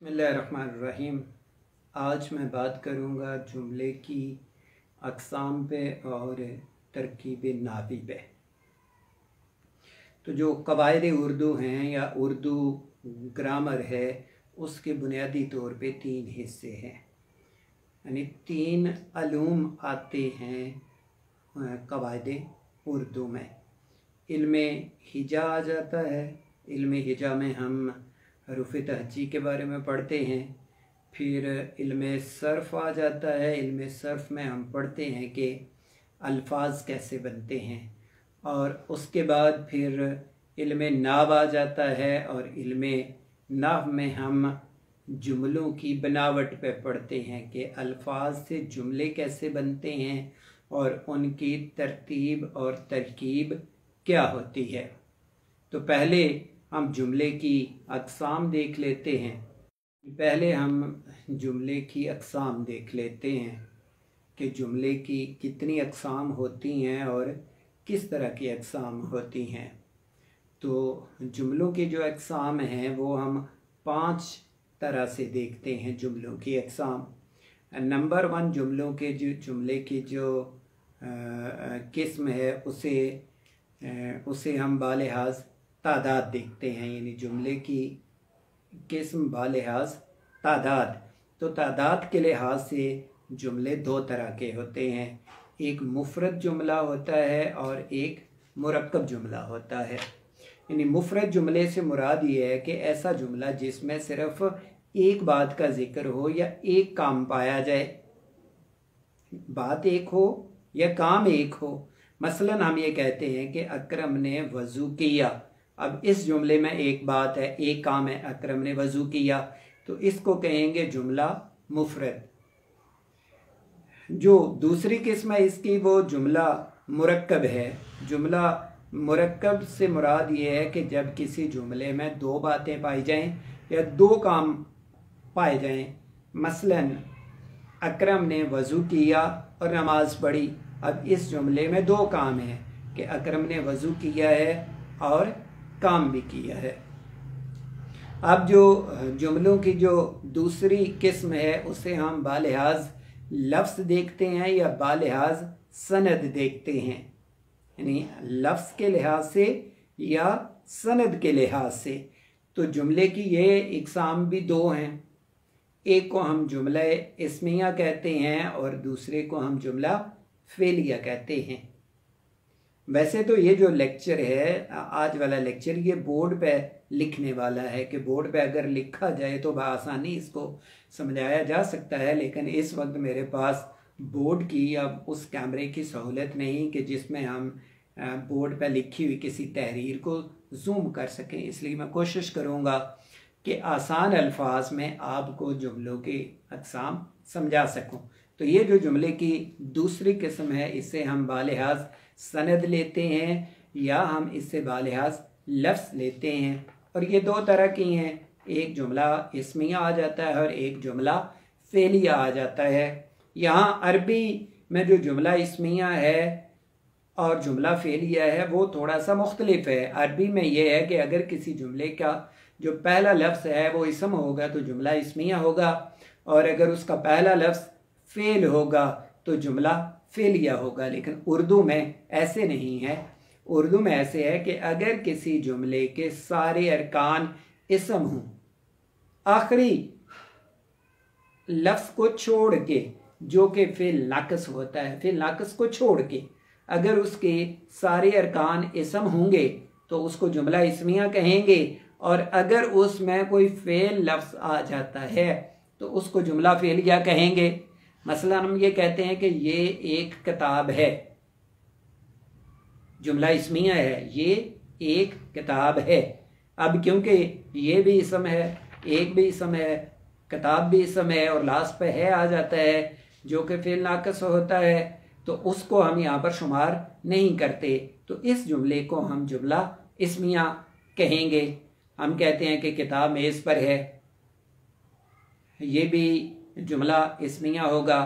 बिस्मिल्लाहिर्रहमानिर्रहीम। आज मैं बात करूँगा जुमले की अक़साम पे और तरकीब नावी पे। तो जो कवायद उर्दू हैं या उर्दू ग्रामर है, उसके बुनियादी तौर पे तीन हिस्से हैं, यानी तीन अलूम आते हैं कवायद उर्दू में। इल्मे हिजा आ जाता है। इल्मे हिजा में हम हरूफ़ तहजी के बारे में पढ़ते हैं। फिर इल्मे सर्फ़ आ जाता है। इल्मे सर्फ़ में हम पढ़ते हैं कि अल्फाज कैसे बनते हैं। और उसके बाद फिर इल्मे नाव आ जाता है, और इल्मे नाव में हम जुमलों की बनावट पे पढ़ते हैं कि अल्फाज से जुमले कैसे बनते हैं और उनकी तरतीब और तरकीब क्या होती है। तो पहले हम जुमले की अक़साम देख लेते हैं। पहले हम जुमले की अक़साम देख लेते हैं कि जुमले की कितनी अक़साम होती हैं और किस तरह की अक़साम होती हैं। तो जुमलों की जो अक़साम हैं वो हम 5 तरह से देखते हैं जुमलों की अक़साम। नंबर 1, जुमले की जो किस्म है उसे हम बालिहाज तादाद देखते हैं, यानी जुमले की किस्म बालिहाज तादाद। तो तादाद के लिहाज से जुमले 2 तरह के होते हैं, एक मुफ़रद जुमला होता है और एक मुरक्कब जुमला होता है। यानी मुफ़रद जुमले से मुराद ये है कि ऐसा जुमला जिसमें सिर्फ एक बात का जिक्र हो या एक काम पाया जाए, बात एक हो या काम एक हो। मसलन हम ये कहते हैं कि अकरम ने वज़ू किया। अब इस जुमले में एक बात है, एक काम है, अकरम ने वज़ू किया, तो इसको कहेंगे जुमला मुफ़रद। जो दूसरी किस्म है इसकी, वो जुमला मुरक्कब है। जुमला मुरक्कब से मुराद ये है कि जब किसी जुमले में 2 बातें पाई जाएं या 2 काम पाए जाएं। मसलन अकरम ने वज़ू किया और नमाज पढ़ी। अब इस जुमले में 2 काम हैं कि अकरम ने वज़ू किया है और काम भी किया है। अब जो जुमलों की जो दूसरी किस्म है उसे हम बालिहाज लफ्ज़ देखते हैं या बालिहाज सनद देखते हैं, यानी लफ्ज़ के लिहाज से या सनद के लिहाज से। तो जुमले की ये इक़साम भी 2 हैं। एक को हम जुमला इस्मिया कहते हैं और दूसरे को हम जुमला फ़ेलिया कहते हैं। वैसे तो ये जो लेक्चर है, आज वाला लेक्चर, ये बोर्ड पे लिखने वाला है कि बोर्ड पे अगर लिखा जाए तो बआसानी इसको समझाया जा सकता है, लेकिन इस वक्त मेरे पास बोर्ड की या उस कैमरे की सहूलत नहीं कि जिसमें हम बोर्ड पे लिखी हुई किसी तहरीर को जूम कर सकें। इसलिए मैं कोशिश करूँगा कि आसान अल्फाज में आपको जुमलों की अक़साम समझा सकूँ। तो ये जो जुमले की दूसरी किस्म है, इसे हम बालिहाज सनद लेते हैं या हम इससे बालिहाज लफ्ज़ लेते हैं। और ये 2 तरह की हैं, एक जुमला इस्मिया आ जाता है और एक जुमला फ़ेलिया आ जाता है। यहाँ अरबी में जो जुमला इस्मिया है और जुमला फ़ेलिया है वो थोड़ा सा मुख्तलिफ है। अरबी में ये है कि अगर किसी जुमले का जो पहला लफ्ज़ है वो इसम होगा तो जुमला इस्मिया होगा, और अगर उसका पहला लफ्ज़ फ़ेल होगा तो जुमला फ़ेलिया होगा। लेकिन उर्दू में ऐसे नहीं है। उर्दू में ऐसे है कि अगर किसी जुमले के सारे अरकान इसम हों, आखिरी लफ्ज़ को छोड़ के, जो कि फ़िल नाक़िस होता है, फ़िल नाक़िस को छोड़ के अगर उसके सारे अरकान इसम होंगे तो उसको जुमला इस्मिया कहेंगे, और अगर उसमें कोई फ़ेल लफ्ज़ आ जाता है तो उसको जुमला फ़ेलिया कहेंगे। मसलन हम ये कहते हैं कि ये एक किताब है, जुमला इस्मिया है, ये एक किताब है। अब क्योंकि ये भी इसम है, एक भी इसम है, किताब भी इसम है और लास्ट पे है आ जाता है जो कि फ़िल नाक़िस होता है, तो उसको हम यहाँ पर शुमार नहीं करते। तो इस जुमले को हम जुमला इस्मिया कहेंगे। हम कहते हैं कि किताब मेज़ पर है, ये भी जुमला इस्मिया होगा।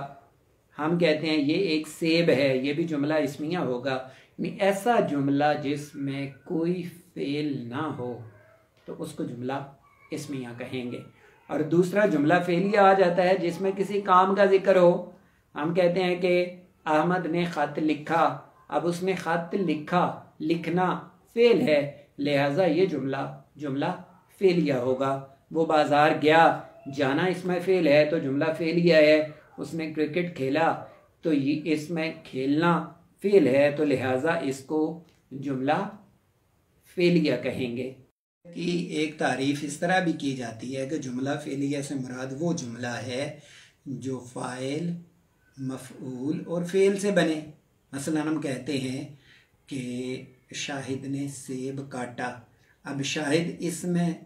हम कहते हैं ये एक सेब है, ये भी जुमला इस्मिया होगा। यानी ऐसा जुमला जिसमें कोई फ़ेल ना हो तो उसको जुमला इस्मिया कहेंगे। और दूसरा जुमला फेलिया आ जाता है जिसमें किसी काम का जिक्र हो। हम कहते हैं कि अहमद ने खत लिखा, अब उसने खत लिखा, लिखना फेल है, लिहाजा ये जुमला फेलिया होगा। वो बाजार गया, जाना इसमें फेल है तो जुमला फेलिया है। उसने क्रिकेट खेला तो ये इसमें खेलना फेल है तो लिहाजा इसको जुमला फेलिया कहेंगे। कि एक तारीफ इस तरह भी की जाती है कि जुमला फेलिया से मुराद वो जुमला है जो फ़ाइल, मफ़ऊल और फ़ेल से बने। मसलन हम कहते हैं कि शाहिद ने सेब काटा। अब शाहिद इसमें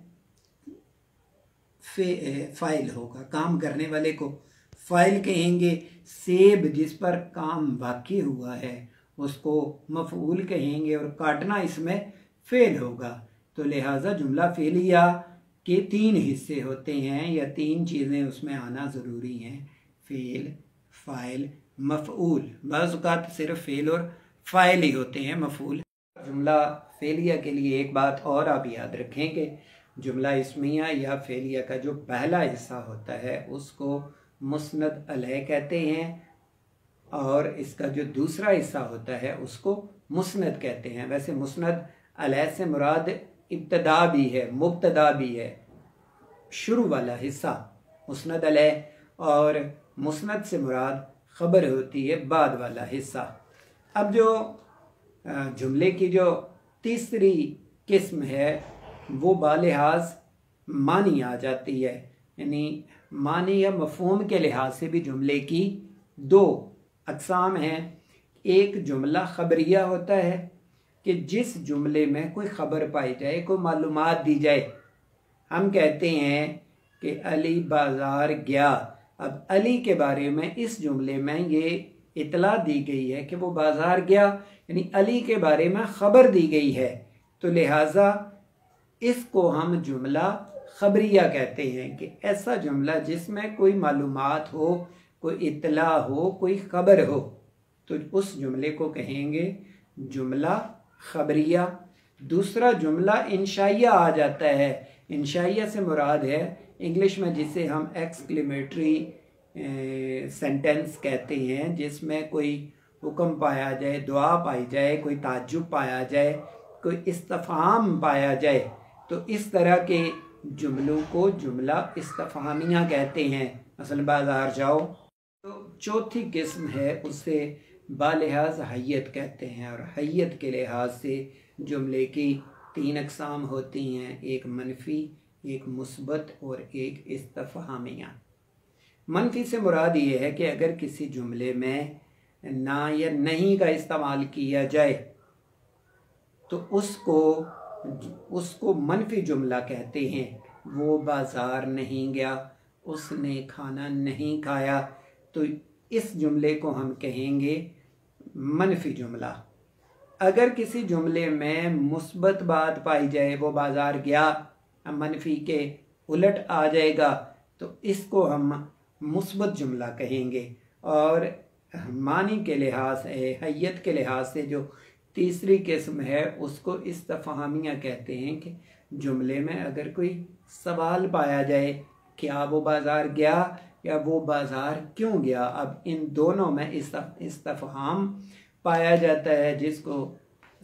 फ़ाइल होगा, काम करने वाले को फ़ाइल कहेंगे। सेब जिस पर काम वाक़ई हुआ है उसको मफ़ऊल कहेंगे और काटना इसमें फ़ेल होगा। तो लिहाजा जुमला फेलिया के 3 हिस्से होते हैं या 3 चीज़ें उसमें आना ज़रूरी हैं, फ़ेल, फ़ाइल, मफ़ऊल। बाज़ औक़ात सिर्फ फ़ेल और फ़ाइल ही होते हैं, मफ़ऊल। जुमला फेलिया के लिए एक बात और आप याद रखें कि जुमला इस्मिया या फेलिया का जो पहला हिस्सा होता है उसको मुस्नद अलैह कहते हैं और इसका जो दूसरा हिस्सा होता है उसको मुस्नद कहते हैं। वैसे मुस्नद अलैह से मुराद इब्तदा भी है, मुब्तदा भी है, शुरू वाला हिस्सा मुस्नद अलैह, और मुस्नद से मुराद खबर होती है बाद वाला हिस्सा। अब जो जुमले की जो तीसरी किस्म है वो बालिहाज मानी आ जाती है, यानी मानी या मफ़हूम के लिहाज से भी जुमले की 2 अक़साम हैं। एक जुमला खबरिया होता है कि जिस जुमले में कोई ख़बर पाई जाए, कोई मालूमात दी जाए। हम कहते हैं कि अली बाज़ार गया। अब अली के बारे में इस जुमले में ये इतला दी गई है कि वो बाज़ार गया, यानी अली के बारे में ख़बर दी गई है, तो लिहाजा इसको हम जुमला खबरिया कहते हैं कि ऐसा जुमला जिसमें कोई मालूमात हो, कोई इतला हो, कोई ख़बर हो, तो उस जुमले को कहेंगे जुमला खबरिया। दूसरा जुमला इंशाइया आ जाता है। इंशाइया से मुराद है इंग्लिश में जिसे हम एक्सक्लेमेटरी सेंटेंस कहते हैं, जिसमें कोई हुक्म पाया जाए, दुआ पाई जाए, कोई ताज्जुब पाया जाए, कोई इस्तफहाम पाया जाए, तो इस तरह के जुमलों को जुमला इस्तफहामिया कहते हैं। मसलन बाज़ार जाओ। तो चौथी किस्म है उसे बालिहाज हैयत कहते हैं, और हैयत के लिहाज से जुमले की 3 अक़साम होती हैं, एक मनफी, एक मुस्बत और एक इस्तफहामिया। मनफी से मुराद ये है कि अगर किसी जुमले में ना या नहीं का इस्तेमाल किया जाए तो उसको मनफी जुमला कहते हैं। वो बाज़ार नहीं गया, उसने खाना नहीं खाया, तो इस जुमले को हम कहेंगे मनफी जुमला। अगर किसी जुमले में मुस्बत बात पाई जाए, वो बाज़ार गया, मनफी के उलट आ जाएगा, तो इसको हम मुस्बत जुमला कहेंगे। और मानी के लिहाज से, हैयत के लिहाज से जो तीसरी किस्म है उसको इस्तफहामिया कहते हैं कि जुमले में अगर कोई सवाल पाया जाए, क्या वो बाज़ार गया या वो बाज़ार क्यों गया। अब इन दोनों में इस्तफहाम पाया जाता है, जिसको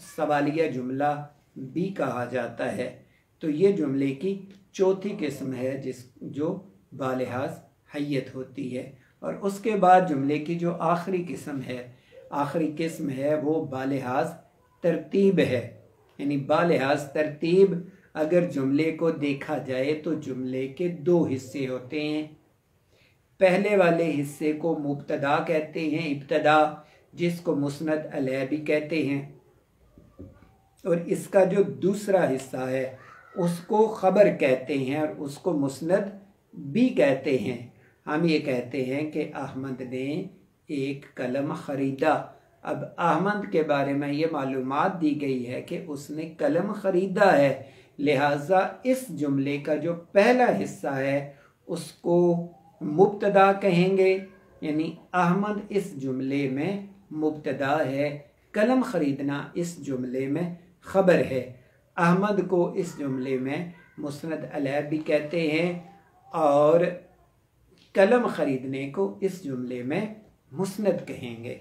सवालिया जुमला भी कहा जाता है। तो ये जुमले की चौथी किस्म है जो बालिहाज हैयत होती है। और उसके बाद जुमले की जो आखिरी किस्म है वो बालिहाज तरतीब है। यानी बालिहाज तरतीब अगर जुमले को देखा जाए तो जुमले के 2 हिस्से होते हैं। पहले वाले हिस्से को मुब्तदा कहते हैं, इब्तदा, जिसको मुस्नद अलैह भी कहते हैं, और इसका जो दूसरा हिस्सा है उसको खबर कहते हैं और उसको मुस्नद भी कहते हैं। हम ये कहते हैं कि अहमद ने एक कलम ख़रीदा। अब अहमद के बारे में ये मालूमात दी गई है कि उसने कलम ख़रीदा है, लिहाजा इस जुमले का जो पहला हिस्सा है उसको मुब्तदा कहेंगे, यानी अहमद इस जुमले में मुब्तदा है, कलम ख़रीदना इस जुमले में ख़बर है। अहमद को इस जुमले में मुस्नद अलैह भी कहते हैं और कलम ख़रीदने को इस जुमले में मुस्नद कहेंगे।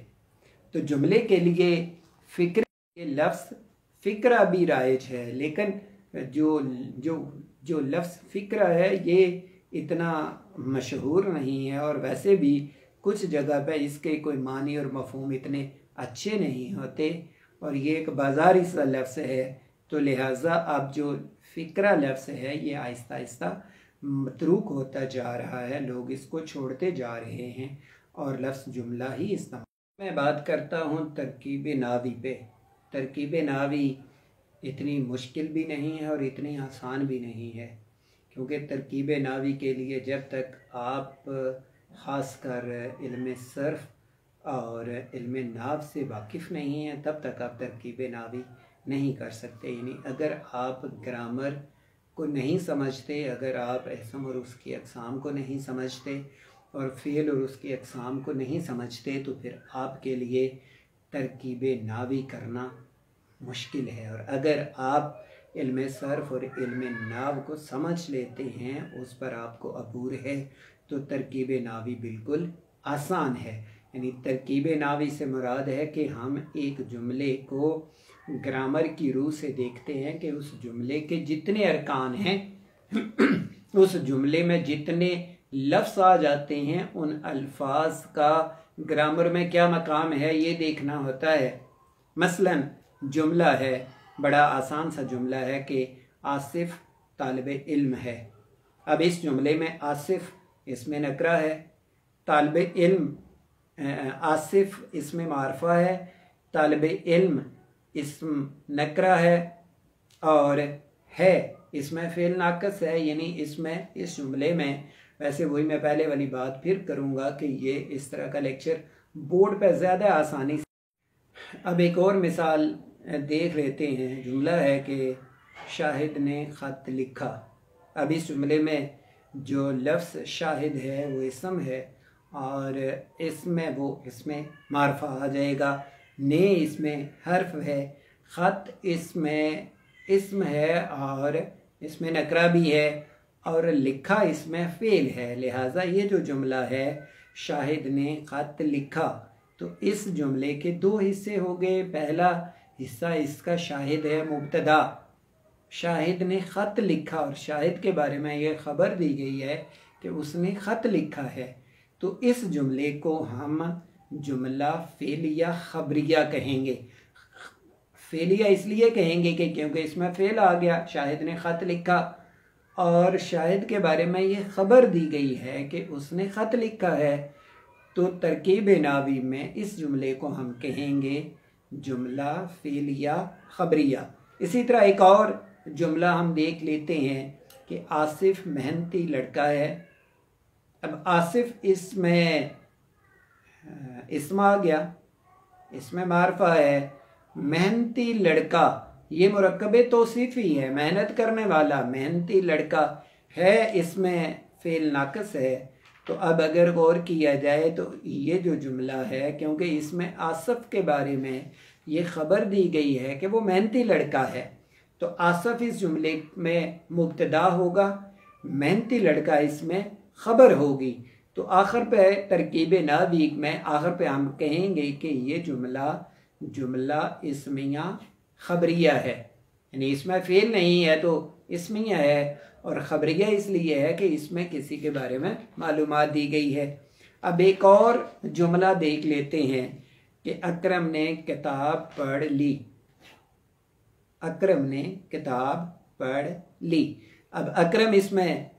तो जुमले के लिए फ़िक्र के लफ्ज़ फ़िक्रा भी राइज है, लेकिन जो जो जो लफ्ज़ फ़िक्रा है ये इतना मशहूर नहीं है, और वैसे भी कुछ जगह पे इसके कोई मानी और मफ़हूम इतने अच्छे नहीं होते, और ये एक बाज़ारी सा लफ्ज़ है। तो लिहाजा अब जो फ़िक्रा लफ्ज़ है ये आहिस्ता आहिस्ता मतरूक होता जा रहा है, लोग इसको छोड़ते जा रहे हैं और लफ्ज़ जुमला ही इस्तेमाल। मैं बात करता हूँ तरकीब नावी पे। तरकीब नावी इतनी मुश्किल भी नहीं है और इतनी आसान भी नहीं है, क्योंकि तरकीब नावी के लिए जब तक आप ख़ासकर इल्म सर्फ़ और इल्म नाव से वाकिफ़ नहीं हैं तब तक आप तरकीब नावी नहीं कर सकते। यानी अगर आप ग्रामर को नहीं समझते, अगर आप इसम और उसकी अक़साम को नहीं समझते और फ़ेल और उसकी अक़साम को नहीं समझते, तो फिर आपके लिए तरकीब नावी करना मुश्किल है। और अगर आप इल्म सर्फ़ और इल्म नाव को समझ लेते हैं, उस पर आपको अबूर है, तो तरकीब नावी बिल्कुल आसान है। यानी तरकीब नावी से मुराद है कि हम एक जुमले को ग्रामर की रूह से देखते हैं कि उस जुमले के जितने अरकान हैं उस जुमले में जितने लफ्ज़ आ जाते हैं उन अल्फाज का ग्रामर में क्या मकाम है ये देखना होता है। मसलन जुमला है, बड़ा आसान सा जुमला है कि आसिफ तालिब इल्म है। अब इस जुमले में आसिफ इसमें नकरा है, तालिब इल्म आसिफ इसमें मारफा है, तालिब इल्म इसम नकरा है, और है इसमें फ़ेल नाक़िस है। यानी इसमें इस जुमले में, वैसे वही मैं पहले वाली बात फिर करूँगा कि ये इस तरह का लेक्चर बोर्ड पर ज़्यादा आसानी से। अब एक और मिसाल देख लेते हैं। जुमला है कि शाहिद ने ख़त लिखा। अब इस जुमले में जो लफ्ज़ शाहिद है वो इसम है, और इसमें मारफा आ जाएगा, ने इसमें हर्फ है, ख़त इसमें इसम है और इसमें नकरा भी है, और लिखा इसमें फ़ेल है। लिहाजा ये जो जुमला है शाहिद ने ख़त लिखा, तो इस जुमले के दो हिस्से हो गए। पहला हिस्सा इसका शाहिद है मुब्तदा, शाहिद ने ख़त लिखा, और शाहिद के बारे में ये ख़बर दी गई है कि उसने ख़त लिखा है। तो इस जुमले को हम जुमला फ़ेलिया ख़बरिया कहेंगे। फ़ेलिया इसलिए कहेंगे कि क्योंकि इसमें फ़ेल आ गया, शाहिद ने ख़त लिखा और शाहिद के बारे में ये ख़बर दी गई है कि उसने ख़त लिखा है। तो तरकीब नावी में इस जुमले को हम कहेंगे जुमला फ़ेलिया ख़बरिया। इसी तरह एक और जुमला हम देख लेते हैं कि आसिफ मेहनती लड़का है। अब आसिफ इसमें इसम आ गया, इसमें मारफा है, मेहनती लड़का ये मुरक्कबे तौसीफ़ी है, मेहनत करने वाला मेहनती लड़का है, इसमें फ़ेल नाक़िस है। तो अब अगर गौर किया जाए तो ये जो जुमला है, क्योंकि इसमें आसिफ के बारे में ये ख़बर दी गई है कि वो मेहनती लड़का है, तो आसिफ इस जुमले में मुब्तदा होगा, मेहनती लड़का इसमें ख़बर होगी। तो आखिर पे तरकीब नावी में आखिर पे हम कहेंगे कि ये जुमला इस्मिया ख़बरिया है, यानी इसमें फ़ेल नहीं है तो इस्मिया है, और ख़बरिया इसलिए है कि इसमें किसी के बारे में मालूमात दी गई है। अब एक और जुमला देख लेते हैं कि अकरम ने किताब पढ़ ली। अकरम ने किताब पढ़ ली। अब अकरम इसमें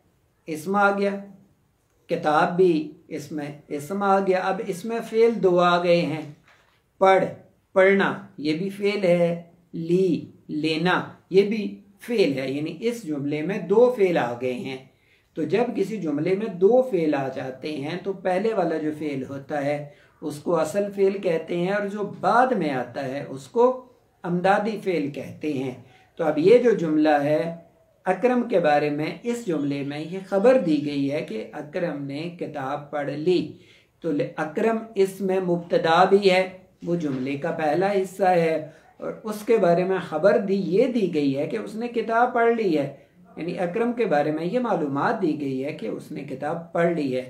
इसम आ गया, किताब भी इसमें इसम आ गया। अब इसमें फ़ेल दो आ गए हैं, पढ़ना ये भी फ़ेल है, लेना ये भी फ़ेल है, यानी इस जुमले में दो फ़ेल आ गए हैं। तो जब किसी जुमले में दो फ़ेल आ जाते हैं तो पहले वाला जो फ़ेल होता है उसको असल फ़ेल कहते हैं, और जो बाद में आता है उसको अमदादी फ़ेल कहते हैं। तो अब ये जो जुमला है अकरम के बारे में, इस जुमले में ये ख़बर दी गई है कि अकरम ने किताब पढ़ ली। तो अकरम इसमें मुब्तदा भी है, वो जुमले का पहला हिस्सा है, और उसके बारे में ख़बर दी गई है कि उसने किताब पढ़ ली है, यानी अकरम के बारे में ये मालूमात दी गई है कि उसने किताब पढ़ ली है,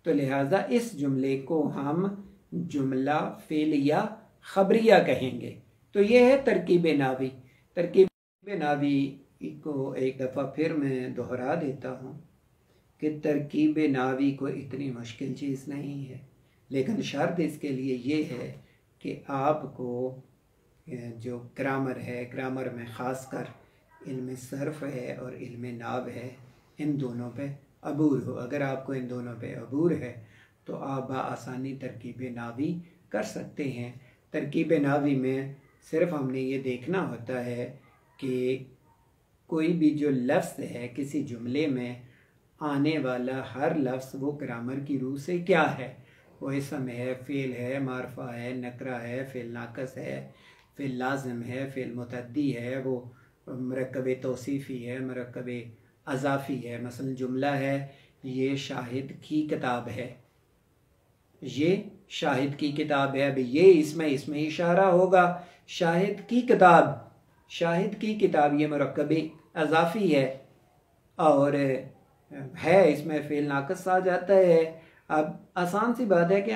तो लिहाजा इस जुमले को हम जुमला फ़ेलिया ख़बरिया कहेंगे। तो ये है तरकीब नावी। तरकीब नावी को एक दफ़ा फिर मैं दोहरा देता हूँ कि तरकीब नावी कोई इतनी मुश्किल चीज़ नहीं है, लेकिन शर्त इसके लिए ये है कि आपको जो ग्रामर है, ग्रामर में ख़ासकर इल्म सर्फ़ है और इल्म नाव है, इन दोनों पे अबूर हो। अगर आपको इन दोनों पे अबूर है तो आप आसानी तरकीब नावी कर सकते हैं। तरकीब नावी में सिर्फ हमने ये देखना होता है कि कोई भी जो लफ्ज़ है किसी जुमले में आने वाला हर लफ्ज़ वो ग्रामर की रूह से क्या है, वो इसम है, फ़ेल है, मारफा है, नकरा है, फ़ेल नाकस है, फ़ेल लाज़िम है, फ़ेल मुतद्दी है, वो मरकब तौसीफ़ी है, मरकब अज़ाफ़ी है। मसलन जुमला है ये शाहिद की किताब है, ये शाहिद की किताब है। अभी ये इसमें इशारा होगा शाहिद की किताब, शाहिद की किताब, ये मरकब अज़ाफ़ी है और है इसमें फ़ेल नाकस आ जाता है। अब आसान सी बात है कि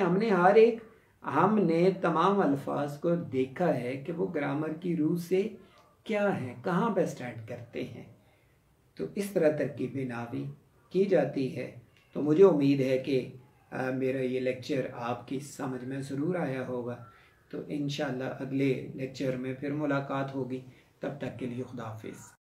हमने तमाम अल्फाज को देखा है कि वो ग्रामर की रूह से क्या है, कहाँ पे स्टार्ट करते हैं। तो इस तरह तरकीब नावी की जाती है। तो मुझे उम्मीद है कि मेरा ये लेक्चर आपकी समझ में ज़रूर आया होगा। तो इंशाअल्लाह अगले लेक्चर में फिर मुलाकात होगी। तब तक के लिए खुदा हाफिज़।